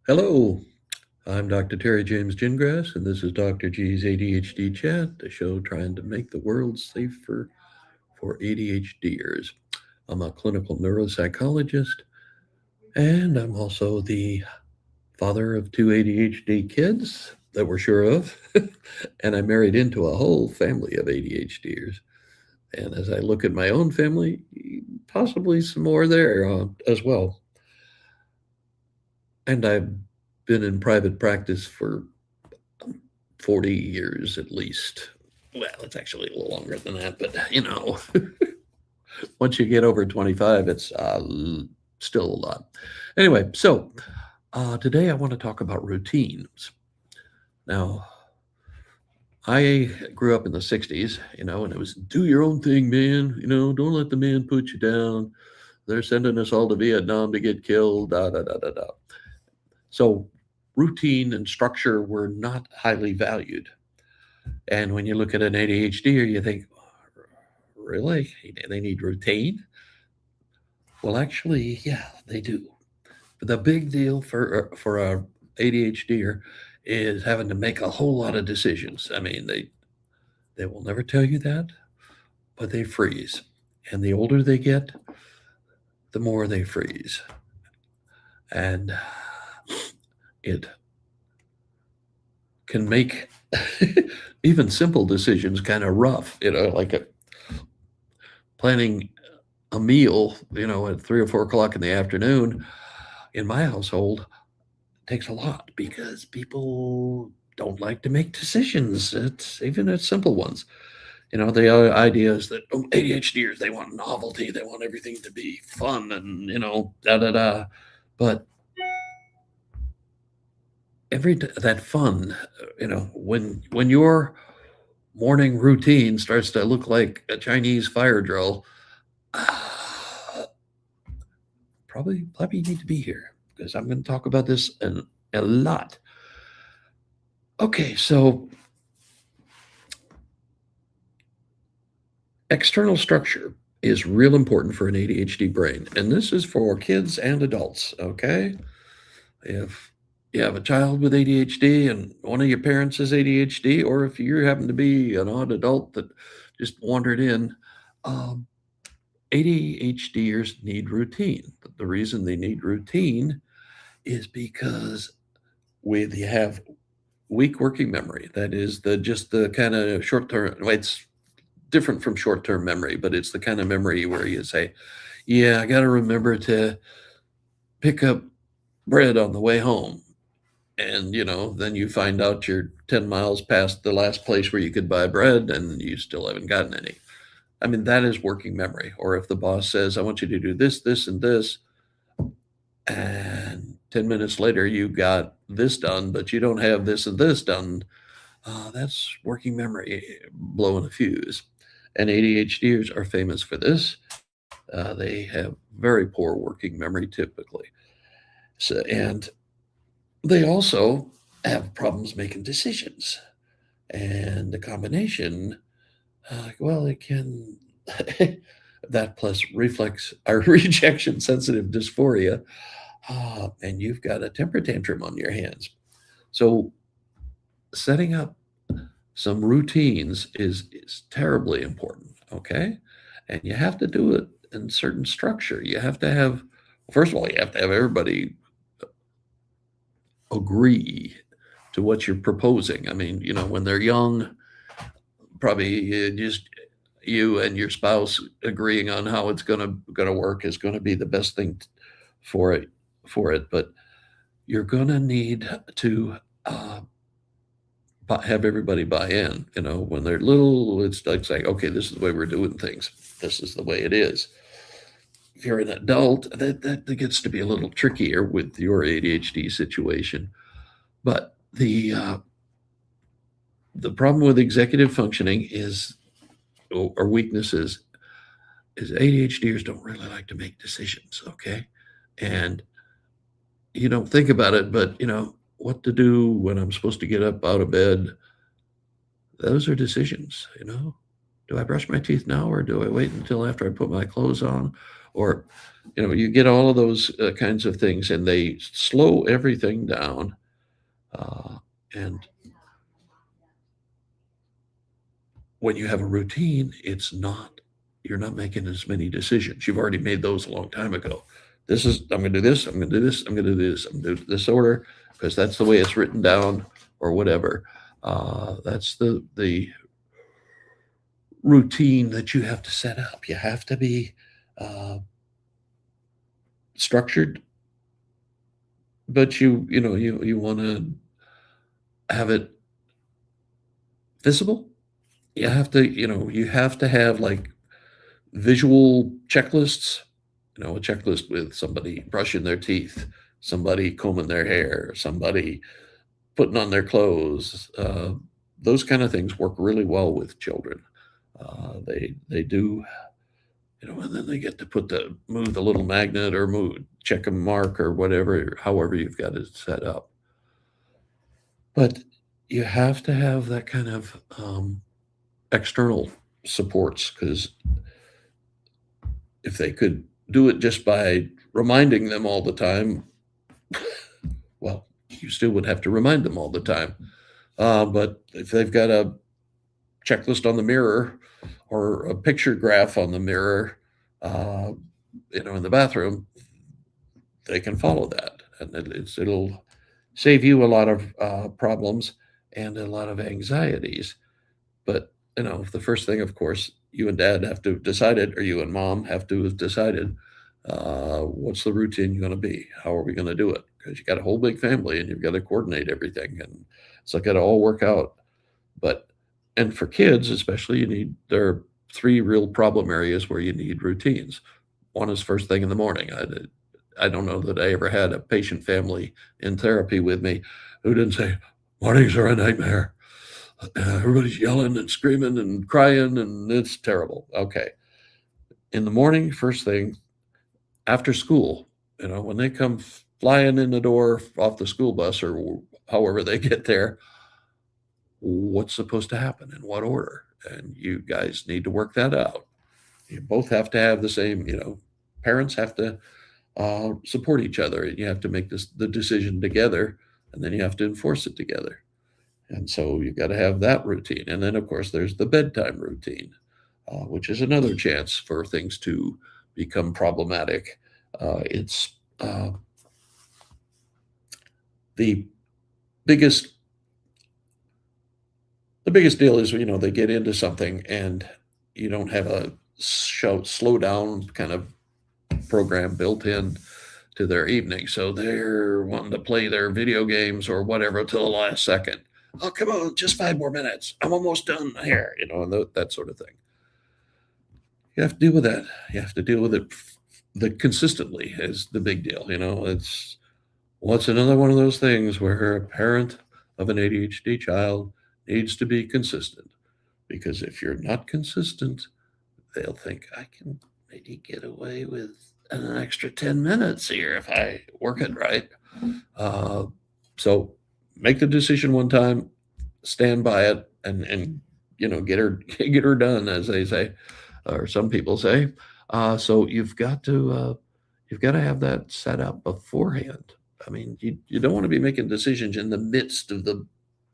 Hello, I'm Dr. Terry James Gingras, and this is Dr. G's ADHD Chat, the show trying to make the world safer for ADHDers. I'm a clinical neuropsychologist, and I'm also the father of two ADHD kids that we're sure of, and I married into a whole family of ADHDers. And as I look at my own family, possibly some more there as well. And I've been in private practice for 40 years at least. Well, it's actually a little longer than that, but once you get over 25, it's still a lot. Anyway, so today I want to talk about routines. Now, I grew up in the 60s, and it was do your own thing, man. Don't let the man put you down. They're sending us all to Vietnam to get killed, da da da da da. So, routine and structure were not highly valued. And when you look at an ADHD, you think, really? They need routine? Well, actually, yeah, they do. But the big deal for a ADHDer is having to make a whole lot of decisions. I mean, they will never tell you that, but they freeze. And the older they get, the more they freeze. And it can make even simple decisions kind of rough, like planning a meal, at 3 or 4 o'clock in the afternoon in my household takes a lot because people don't like to make decisions. It's even at simple ones. The other idea is that ADHDers, they want novelty, they want everything to be fun and, da da da. But that fun, when your morning routine starts to look like a Chinese fire drill, probably need to be here because I'm going to talk about this a lot. Okay, so external structure is real important for an ADHD brain, and this is for kids and adults. Okay, if you have a child with ADHD and one of your parents has ADHD, or if you happen to be an odd adult that just wandered in, um, ADHDers need routine. The reason they need routine is because we have weak working memory. That is just the kind of short term. Well, it's different from short term memory, but it's the kind of memory where you say, "Yeah, I got to remember to pick up bread on the way home." And then you find out you're 10 miles past the last place where you could buy bread and you still haven't gotten any. I mean, that is working memory. Or if the boss says, I want you to do this, this, and this, and 10 minutes later you got this done, but you don't have this and this done, that's working memory blowing a fuse. And ADHDers are famous for this. They have very poor working memory typically. And they also have problems making decisions. And the combination, well, it can, that plus reflex or rejection sensitive dysphoria, and you've got a temper tantrum on your hands. So setting up some routines is terribly important, okay? And you have to do it in certain structure. You have to have, first of all, you have to have everybody agree to what you're proposing. I mean, when they're young, probably just you and your spouse agreeing on how it's gonna work is going to be the best thing for it. But you're going to need to have everybody buy in. When they're little, it's like saying, okay, this is the way we're doing things. This is the way it is. If you're an adult, that gets to be a little trickier with your ADHD situation. But the problem with executive functioning is, or weaknesses, is ADHDers don't really like to make decisions. Okay, and you don't think about it, but what to do when I'm supposed to get up out of bed. Those are decisions. do I brush my teeth now or do I wait until after I put my clothes on? Or, you get all of those kinds of things, and they slow everything down. And when you have a routine, you're not making as many decisions. You've already made those a long time ago. I'm going to do this, I'm going to do this, I'm going to do this, I'm going to do this order because that's the way it's written down or whatever. That's the routine that you have to set up. You have to be uh, structured, but you want to have it visible. You have to have like visual checklists. A checklist with somebody brushing their teeth, somebody combing their hair, somebody putting on their clothes. Those kind of things work really well with children. They do, and then they get to move the little magnet or check a mark or whatever, however you've got it set up. But you have to have that kind of external supports, because if they could do it just by reminding them all the time, well, you still would have to remind them all the time. But if they've got a checklist on the mirror or a picture graph on the mirror, in the bathroom, they can follow that, and it'll save you a lot of problems and a lot of anxieties. But the first thing, of course, you and dad have to have decided, or you and mom have to have decided, what's the routine going to be? How are we going to do it? Because you got a whole big family and you've got to coordinate everything, and it's got to all work out. And for kids, especially, there are three real problem areas where you need routines. One is first thing in the morning. I don't know that I ever had a patient family in therapy with me who didn't say, mornings are a nightmare. Everybody's yelling and screaming and crying, and it's terrible. Okay. In the morning, first thing, after school, when they come flying in the door off the school bus or however they get there, what's supposed to happen in what order? And you guys need to work that out. You both have to have the same, parents have to support each other. You have to make the decision together, and then you have to enforce it together. And so you've got to have that routine. And then, of course, there's the bedtime routine, which is another chance for things to become problematic. It's the biggest the biggest deal is, they get into something and you don't have a slow down kind of program built in to their evening. So they're wanting to play their video games or whatever till the last second. Oh, come on, just 5 more minutes. I'm almost done here, and that sort of thing. You have to deal with that. You have to deal with it. The consistently is the big deal. What's another one of those things where a parent of an ADHD child needs to be consistent, because if you're not consistent, they'll think, I can maybe get away with an extra 10 minutes here if I work it right. So make the decision one time, stand by it, and get her done, as they say, or some people say. So you've got to have that set up beforehand. I mean, you don't want to be making decisions in the midst of the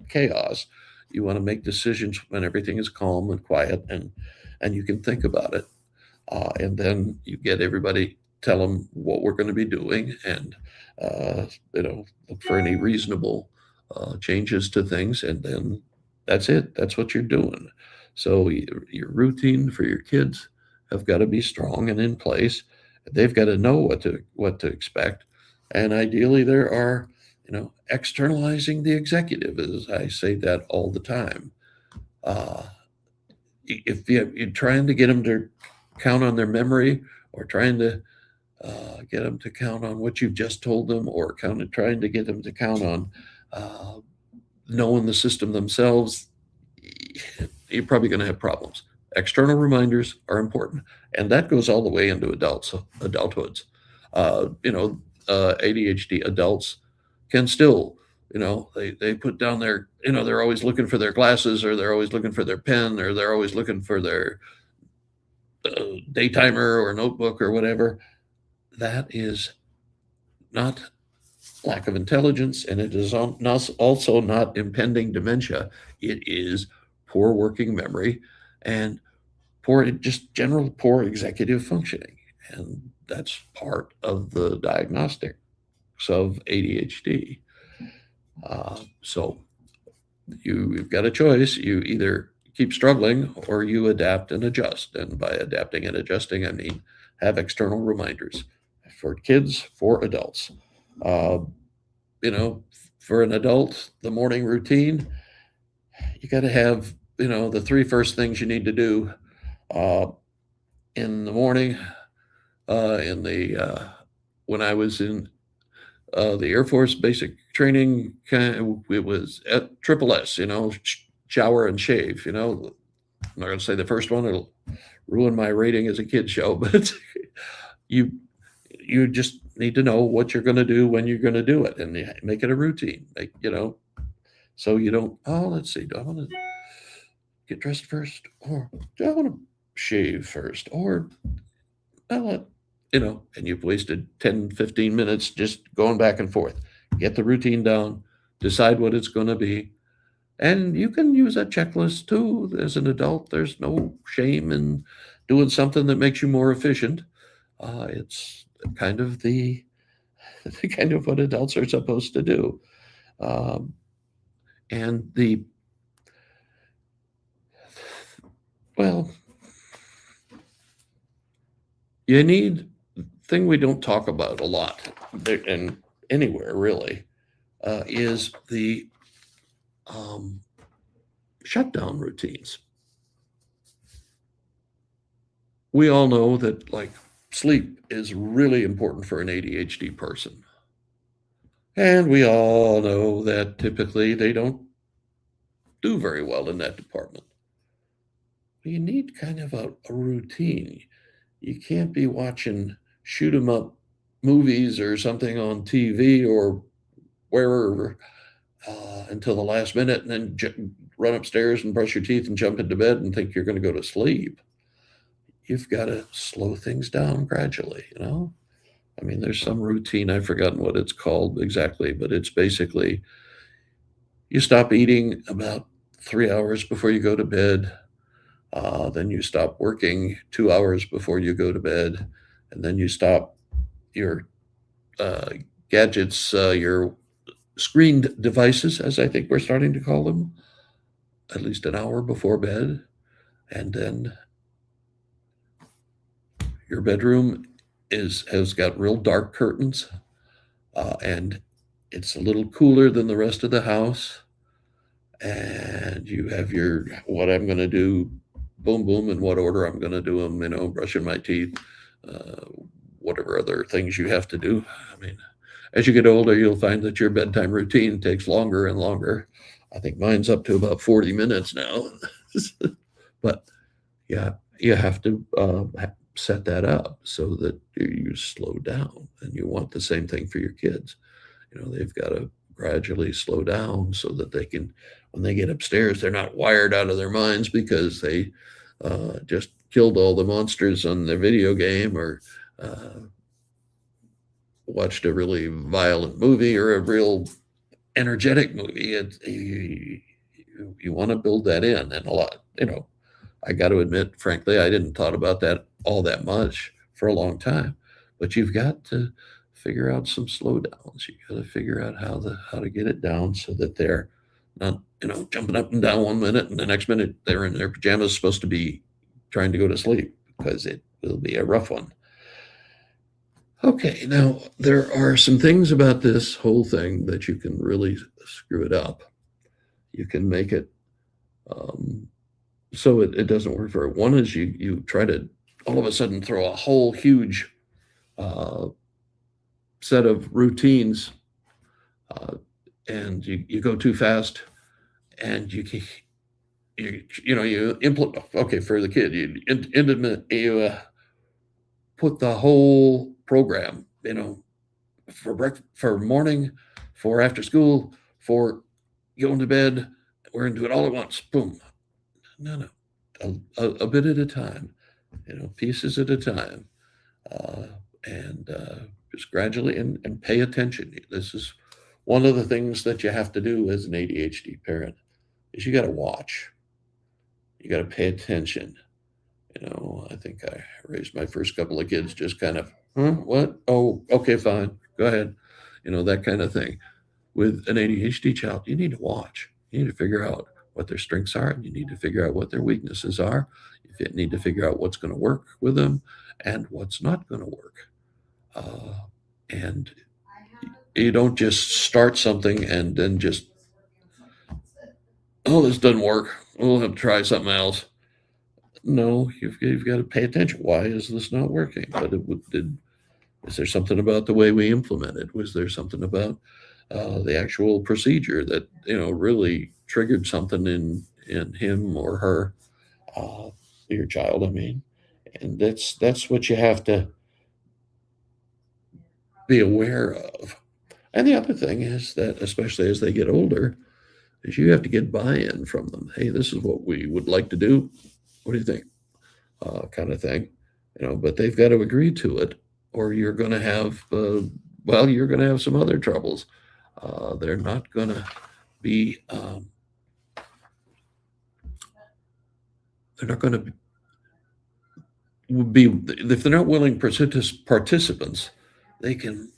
chaos. You want to make decisions when everything is calm and quiet, and you can think about it. And then you get everybody, tell them what we're going to be doing, and look for any reasonable changes to things, and then that's it. That's what you're doing. So your routine for your kids have got to be strong and in place. They've got to know what to expect, and ideally there are, externalizing the executive, as I say that all the time. If you're trying to get them to count on their memory, or trying to get them to count on what you've just told them, or trying to get them to count on knowing the system themselves, you're probably going to have problems. External reminders are important, and that goes all the way into adulthoods. ADHD adults can still, They put down their, they're always looking for their glasses, or they're always looking for their pen, or they're always looking for their daytimer or notebook or whatever. That is not lack of intelligence, and it is also not impending dementia. It is poor working memory and just general poor executive functioning. And that's part of the diagnostics of ADHD. So you've got a choice. You either keep struggling or you adapt and adjust. And by adapting and adjusting, I mean have external reminders for kids, for adults. Uh, for an adult, the morning routine, you got to have, the three first things you need to do uh, in the morning. In the When I was in the Air Force basic training, it was at triple S, shower and shave. I'm not going to say the first one; it'll ruin my rating as a kid show. But you you just need to know what you're going to do when you're going to do it, and make it a routine. So you don't. Oh, let's see. Do I want to get dressed first, or do I want to shave first, or and you've wasted 10, 15 minutes just going back and forth. Get the routine down, decide what it's going to be. And you can use a checklist too. As an adult, there's no shame in doing something that makes you more efficient. It's kind of the kind of what adults are supposed to do. Um, and well, you need thing we don't talk about a lot, and anywhere really, is the um, shutdown routines. We all know that like sleep is really important for an ADHD person. And we all know that typically they don't do very well in that department. You need kind of a routine. You can't be watching shoot 'em up movies or something on TV or wherever until the last minute, and then run upstairs and brush your teeth and jump into bed and think you're going to go to sleep. You've got to slow things down gradually. I mean, there's some routine, I've forgotten what it's called exactly, but it's basically you stop eating about 3 hours before you go to bed. Then you stop working 2 hours before you go to bed. And then you stop your uh, gadgets, your screened devices, as I think we're starting to call them, at least an hour before bed. And then your bedroom has got real dark curtains, and it's a little cooler than the rest of the house. And you have your what I'm going to do, boom, boom, in what order I'm going to do them, brushing my teeth, uh, whatever other things you have to do. I mean, as you get older, you'll find that your bedtime routine takes longer and longer. I think mine's up to about 40 minutes now. But yeah, you have to set that up so that you slow down. And you want the same thing for your kids. They've got to gradually slow down so that they can, when they get upstairs, they're not wired out of their minds because they just killed all the monsters on their video game, or watched a really violent movie or a real energetic movie. You want to build that in, and a lot. I got to admit, frankly, I didn't thought about that all that much for a long time. But you've got to figure out some slowdowns. You got to figure out how to get it down so that they're not jumping up and down one minute and the next minute they're in their pajamas supposed to be trying to go to sleep, because it will be a rough one. Okay, now there are some things about this whole thing that you can really screw it up. You can make it so it doesn't work very. One is you try to all of a sudden throw a whole huge uh, set of routines, uh, and you go too fast, and you implement. Okay, for the kid, you put the whole program, for morning, for after school, for going to bed. We're going to do it all at once. Boom. No, no. A bit at a time, pieces at a time, uh, and just gradually and pay attention. This is one of the things that you have to do as an ADHD parent is you got to watch. You got to pay attention. I think I raised my first couple of kids just kind of, huh, what? Oh, okay, fine. Go ahead. That kind of thing. With an ADHD child, you need to watch. You need to figure out what their strengths are, and you need to figure out what their weaknesses are. You need to figure out what's going to work with them and what's not going to work. And you don't just start something and then just, oh, this doesn't work. We'll have to try something else. No, you've got to pay attention. Why is this not working? Is there something about the way we implemented? Was there something about the actual procedure that really triggered something in him or her, your child? I mean, and that's what you have to be aware of. And the other thing is that, especially as they get older, is you have to get buy-in from them. Hey, this is what we would like to do. What do you think? Kind of thing, But they've got to agree to it, or you're going to have, you're going to have some other troubles. They're not going to be, they're not going to be, if they're not willing participants, they can,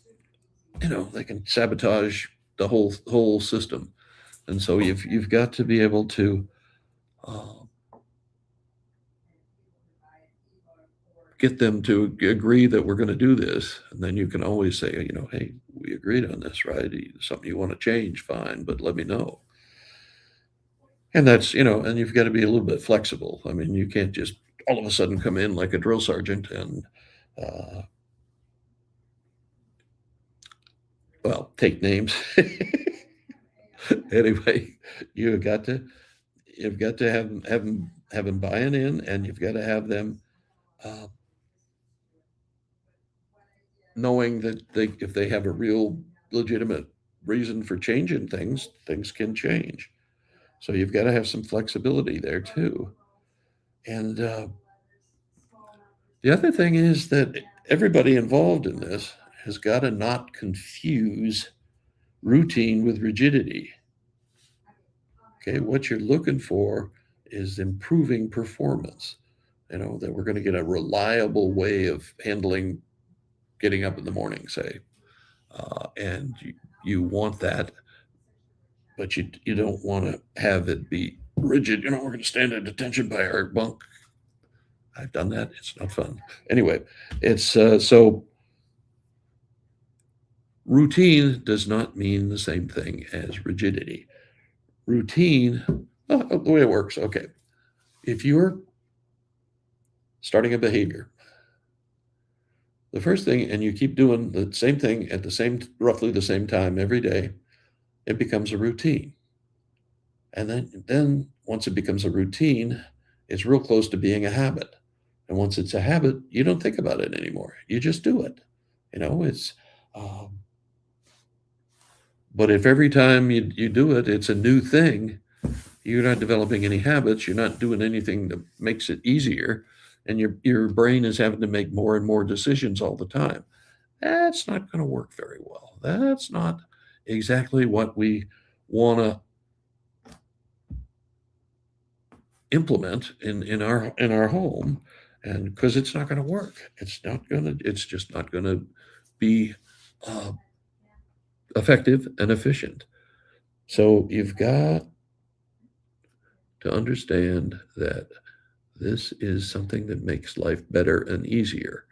they can sabotage the whole system. And so you've got to be able to get them to agree that we're going to do this. And then you can always say, hey, we agreed on this, right? Something you want to change, fine, but let me know. And that's, and you've got to be a little bit flexible. I mean, you can't just all of a sudden come in like a drill sergeant and, take names. Anyway, you've got to have them buying in, and you've got to have them knowing that if they have a real legitimate reason for changing things, things can change. So you've got to have some flexibility there too. And the other thing is that everybody involved in this has got to not confuse routine with rigidity. Okay, what you're looking for is improving performance. That we're going to get a reliable way of handling getting up in the morning, say, and you want that, but you don't want to have it be rigid. We're going to stand at attention by our bunk. I've done that. It's not fun. Anyway, it's so routine does not mean the same thing as rigidity. Routine, the way it works. Okay, if you're starting a behavior, the first thing, and you keep doing the same thing at roughly the same time every day, it becomes a routine. And then once it becomes a routine, it's real close to being a habit. And once it's a habit, you don't think about it anymore. You just do it. It's, but if every time you do it, it's a new thing, you're not developing any habits. You're not doing anything that makes it easier. And your brain is having to make more and more decisions all the time. That's not going to work very well. That's not exactly what we want to implement in our home, and because it's not going to work. It's just not going to be effective and efficient. So you've got to understand that this is something that makes life better and easier.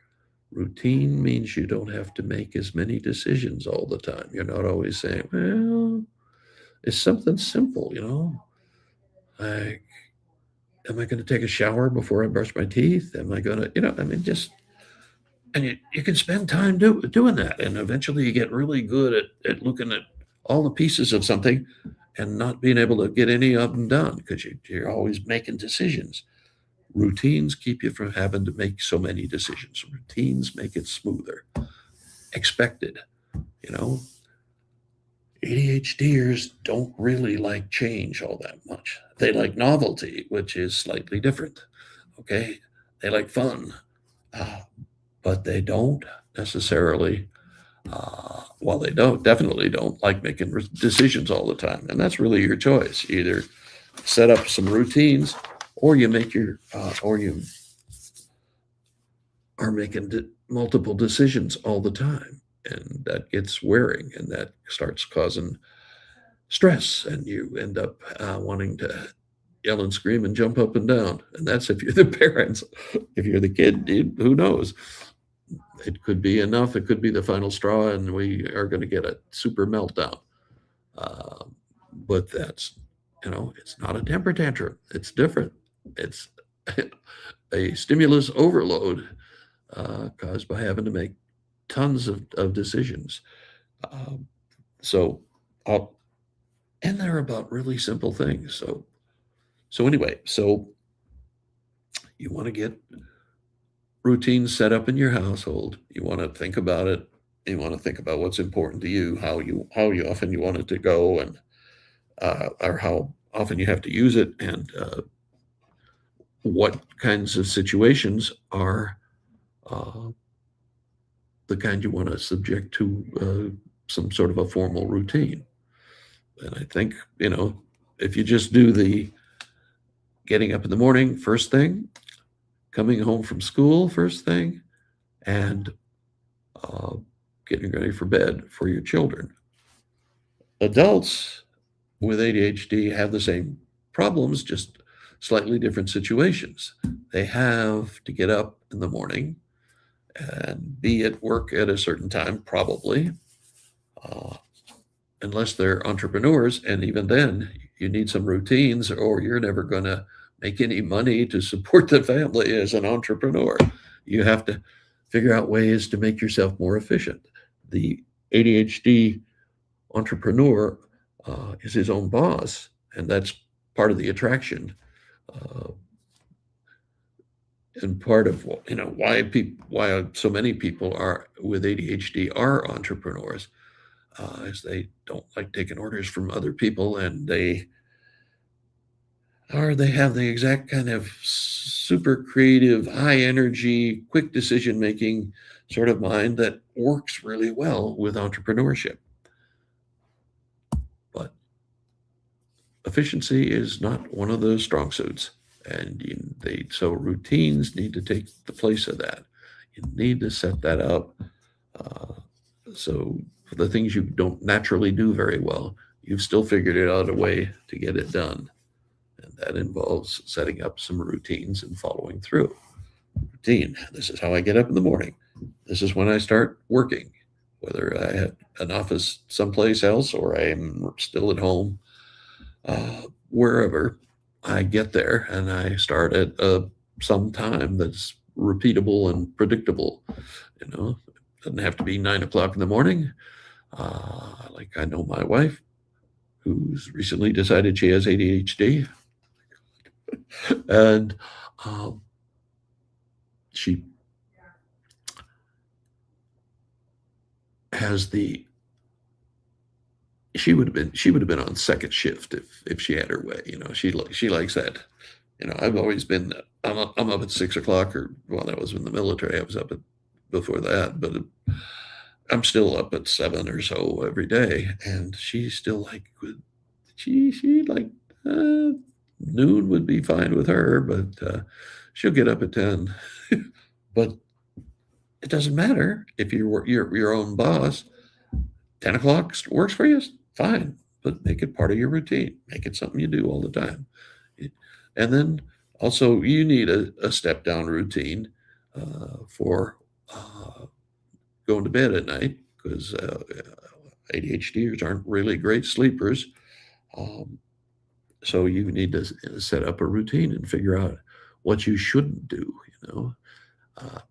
Routine means you don't have to make as many decisions all the time. You're not always saying, well, it's something simple, like, am I going to take a shower before I brush my teeth? Am I going to, and you can spend time doing that. And eventually you get really good at looking at all the pieces of something and not being able to get any of them done because you're always making decisions. Routines keep you from having to make so many decisions. Routines make it smoother, expected. ADHDers don't really like change all that much. They like novelty, which is slightly different. Okay. They like fun, uh, but they don't necessarily, well, they definitely don't like making decisions all the time. And that's really your choice. Either set up some routines or you make or you are making multiple decisions all the time. And that gets wearing and that starts causing stress. And you end up wanting to yell and scream and jump up and down. And that's if you're the parents. If you're the kid, who knows? It could be enough. It could be the final straw, and we are going to get a super meltdown. Uh, but that's, it's not a temper tantrum. It's different. It's a stimulus overload caused by having to make tons of decisions. Um, so, I'll, and they're about really simple things. So anyway, so you want to get routines set up in your household. You want to think about it. You want to think about what's important to you, how you often you want it to go, and or how often you have to use it, and what kinds of situations are uh, the kind you want to subject to some sort of a formal routine. And I think, if you just do the getting up in the morning first thing, coming home from school first thing, and uh, getting ready for bed for your children. Adults with ADHD have the same problems, just slightly different situations. They have to get up in the morning and be at work at a certain time, probably, uh, unless they're entrepreneurs. And even then, you need some routines, or you're never going to make any money to support the family as an entrepreneur. You have to figure out ways to make yourself more efficient. The ADHD entrepreneur is his own boss, and that's part of the attraction. Uh, and part of why so many people are with ADHD are entrepreneurs, is they don't like taking orders from other people, and they have the exact kind of super creative, high energy, quick decision making sort of mind that works really well with entrepreneurship. But efficiency is not one of those strong suits, and so routines need to take the place of that. You need to set that up. Uh, so for the things you don't naturally do very well, you've still figured it out a way to get it done. And that involves setting up some routines and following through. Routine. This is how I get up in the morning. This is when I start working, whether I have an office someplace else or I'm still at home, wherever I get there, and I start at some time that's repeatable and predictable. It doesn't have to be 9 o'clock in the morning. Like I know my wife, who's recently decided she has ADHD, and she has she would have been on second shift if she had her way. She likes that. I've always been I'm up at 6 o'clock, or well, that was in the military. I was up at before that, but I'm still up at 7 or so every day, and she's still like she like noon would be fine with her, but she'll get up at 10. But it doesn't matter if you're your own boss. 10 o'clock works for you, fine, but make it part of your routine. Make it something you do all the time. And then also, you need a step down routine for going to bed at night, because ADHDers aren't really great sleepers. Um, so you need to set up a routine and figure out what you shouldn't do.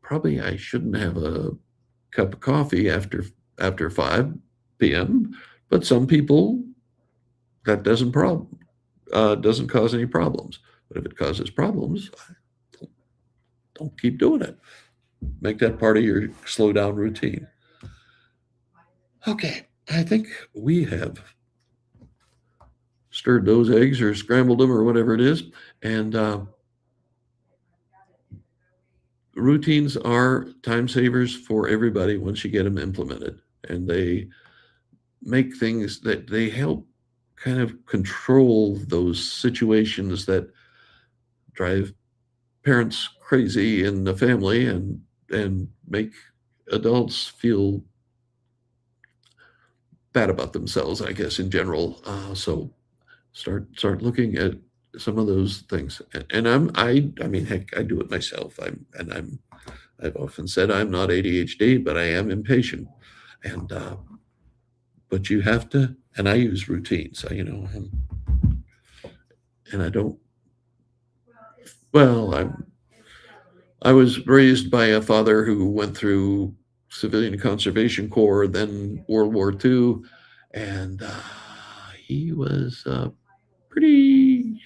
Probably I shouldn't have a cup of coffee after 5 p.m., but some people that doesn't cause any problems. But if it causes problems, don't keep doing it. Make that part of your slow down routine. Okay, I think we have stirred those eggs or scrambled them or whatever it is. And routines are time savers for everybody once you get them implemented. And they make things that they help kind of control those situations that drive parents crazy in the family and make adults feel bad about themselves, I guess, in general. So start looking at some of those things. And I mean, heck, I do it myself. I've often said I'm not ADHD, but I am impatient. And but you have to, and I use routines. And I don't. Well, I was raised by a father who went through civilian conservation corps, then World War II, and he was pretty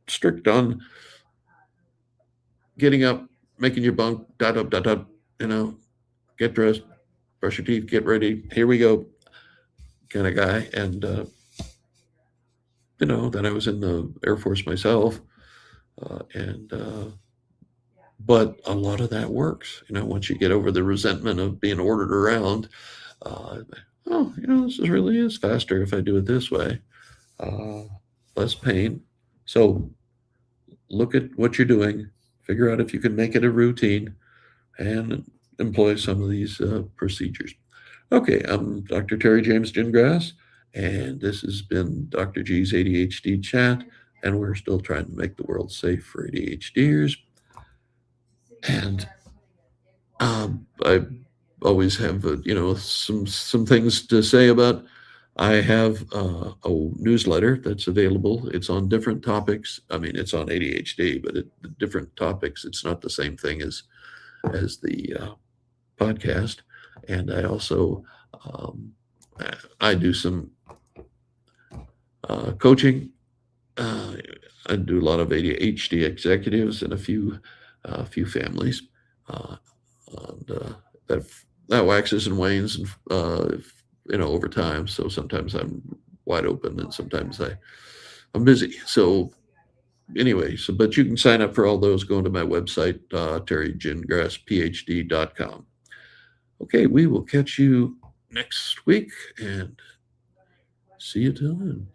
strict on getting up, making your bunk, dot dot dot dot, you know, get dressed, brush your teeth, get ready, here we go, kind of guy. And then I was in the Air Force myself, and but a lot of that works. Once you get over the resentment of being ordered around, uh, this really is faster if I do it this way. Uh, Less pain. So look at what you're doing, figure out if you can make it a routine, and employ some of these procedures. Okay, I'm Dr. Terry James Gingrass, and this has been Dr. G's ADHD Chat, and we're still trying to make the world safe for ADHDers. And I always have some things to say about. I have a newsletter that's available. It's on different topics. I mean, it's on ADHD, but different topics. It's not the same thing as the podcast. And I also I do some coaching. I do a lot of ADHD executives and a few families, and that waxes and wanes, and over time. So sometimes I'm wide open, and sometimes I'm busy. So anyway, but you can sign up for all those going to my website, terrygingrassphd.com. Okay, we will catch you next week, and see you till then.